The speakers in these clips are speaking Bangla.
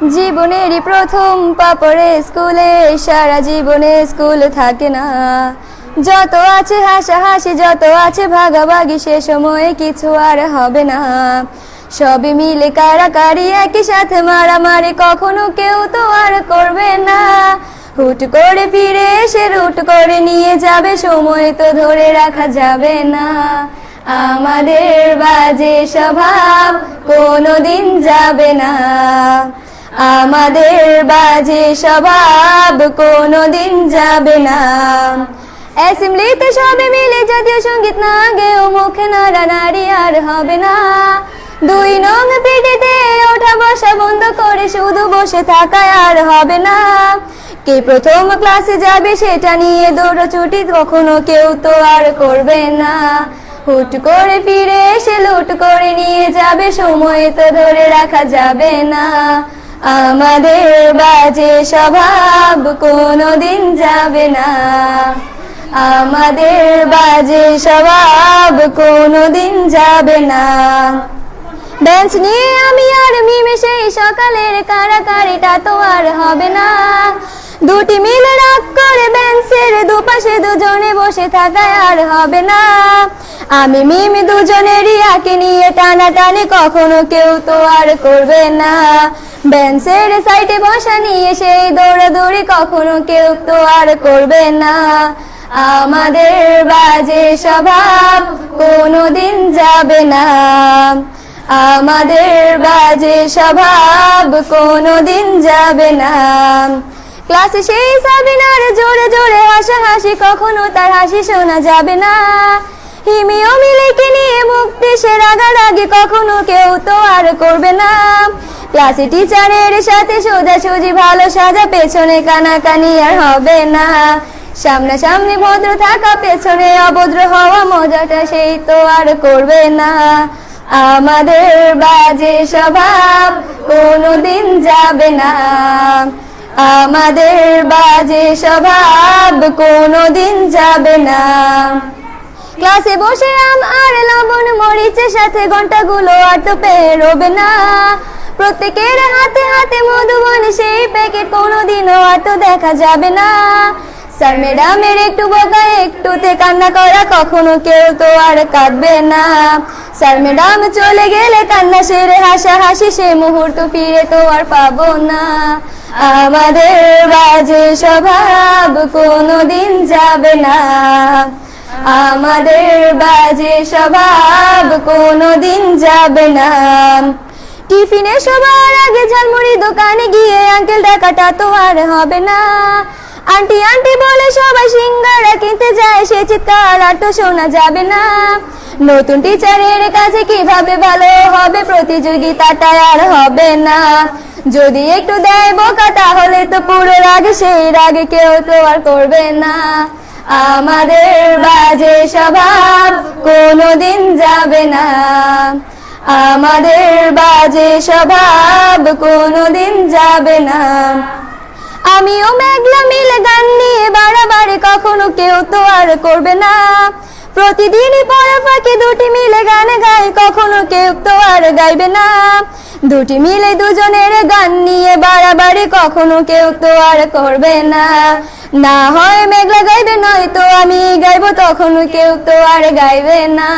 জীবনেরই প্রথম পা পড়ে স্কুলে, সারা জীবনে স্কুল থাকে না। যত আছে হাসাহাসি, যত আছে ভাগাভাগি, সে সময়ে কিছু আর হবে না। সবই মিলে কারাকারি, একই সাথে মারামারি, কখনো কেউ তো আর করবে না। হুট করে ফিরে এসে রুট করে নিয়ে যাবে, সময় তো ধরে রাখা যাবে না। আমাদের বাজে স্বভাব কোনোদিন যাবে না, আমাদের বাজে স্বভাব কোনোদিন যাবে না। অ্যাসেম্বলিতে সবে মিলে জাতীয় সঙ্গীত না গেয়েও মুখে নাড়ানাড়ি আর হবে না। 2 নং পিটিতে ওঠা বসা বন্ধ করে শুধু বসে থাকায় আর হবে না। কে প্রথম ক্লাসে যাবে সেটা নিয়ে দৌড়ছুটি কখনো কেউ তো আর করবে না। হুট করে ফিরে এসে লুট করে নিয়ে যাবে, সময় তো ধরে রাখা যাবে না। আমাদের বাজে স্বভাব কোনোদিন যাবে না, আমাদের বাজে স্বভাব কোনোদিন যাবে না। বেঞ্চ নিয়ে আমি আর মিমে সেই সকালের কারাকারিটা তো আর হবে না। দুটি মিলে রাগ করে বেঞ্চের দুপাশে দুজনে বসে থাকায় আর হবে না। আমি মিমি দুজনেরই আঁকে নিয়ে টানাটানি কখনো কেউ তো আর করবে না। বেঞ্চের সাইডে বসা নিয়ে সেই দৌড়াদৌড়ি কখনো কেউ তো আর করবে না। আমাদের বাজে স্বভাব কোনোদিন যাবে না, আমাদের বাজে স্বভাব কোনোদিন যাবে না। ক্লাসে সেই সাবিনার জোরে জোরে হাসাহাসি, কখনো তার হাসি শোনা যাবে না। হিমি ও মিলিকে নিয়ে মুক্তি সে রাগারাগি কখনো কেউ তো আর করবে না। ক্লাসে টিচারের সাথে সোজাসুজি ভালো সাজা, পেছনে কানাকানি আর হবে না। সামনাসামনি ভদ্র থাকা, পেছনে অভদ্র হওয়া, মজাটা সেই তো আর করবে না। আমাদের বাজে স্বভাব কোনোদিন যাবে না, আমাদের বাজে স্বভাব কোনোদিন যাবে না। ক্লাসে বসে আম আর লবণ মরিচের সাথে ঘন্টাগুলো আর তো পেরোবে না। প্রত্যেকের হাতে হাতে মধুবন সেই প্যাকেট কোনোদিনও আর তো দেখা যাবে না। স্যার ম্যাডামের একটু বকা একটুতে কান্না করা, কখনো কেউ তো আর কাঁদবে না। স্যার ম্যাডাম চলে গেলে কান্না সেরে হাসাহাসি, সে মুহূর্ত ফিরে তো আর পাবো না। আমাদের বাজে স্বভাব কোনোদিন যাবে না, আমাদের বাজে স্বভাব কোনোদিন যাবে না। টিফিনে সবার আগে ঝালমুড়ি দোকানে গিয়ে আঙ্কেল ডাকাটা তো আর হবে না। আন্টি আন্টি বলে সবাই সিঙ্গারা কিনতে যায়, সে চিৎকার আর তো শোনা যাবে না। নতুন টিচারের কাছে কিভাবে ভালো হবে, প্রতিযোগিতাটা আর হবে না। যদি একটু দেয় বোকা তাহলে তো পুরো রাগ, সেই রাগে কেউ তো আর করবে না। আমাদের বাজে স্বভাব কোনোদিন যাবে না, আমাদের বাজে স্বভাব কোনোদিন যাবে না। আমিও মেঘলা মিলে গান নিয়ে বাড়াবাড়ি কখনো কেউ তো আর করবে না। প্রতিদিনই পড়া ফাঁকে দুটি মিলে গান গাই, কখনো কেউ তো আর গাইবে না। দুটি মিলে দুজনের গান নিয়ে বাড়াবাড়ি কখনো কেউ তো আর করবে না। না হয় মেঘলা গাইবে, নয়তো আমি গাইবো, তখনও কেউ তো আর গাইবে না।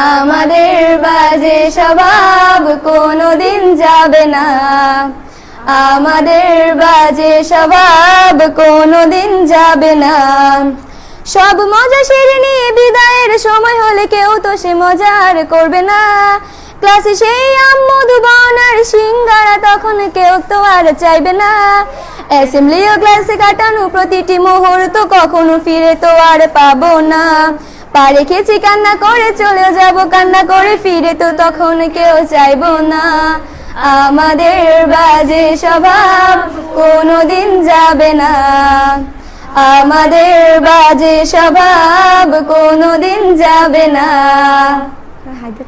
আমাদের বাজে স্বভাব কোনোদিন যাবে না, আমাদের বাজে স্বভাব কোনোদিন যাবে না। সব মজা সেরে নিয়ে বিদায়ের সময় হলে কেউ তো সে মজা আর করবে না। ক্লাসে সেই আম মধুবন আর সিঙ্গারা তখন কেউ তো আর চাইবে না। অ্যাসেম্বলি ও ক্লাসে কাটানো প্রতিটি মুহূর্ত কখনো ফিরে তো আর পাবো না। পা রেখেছি কান্না করে চলে যাব, কান্না করে ফিরে তো তখন কেউ চাইবো না। আমাদের বাজে স্বভাব কোনোদিন যাবে না, আমাদের বাজে স্বভাব কোনোদিন যাবে না। হায়দার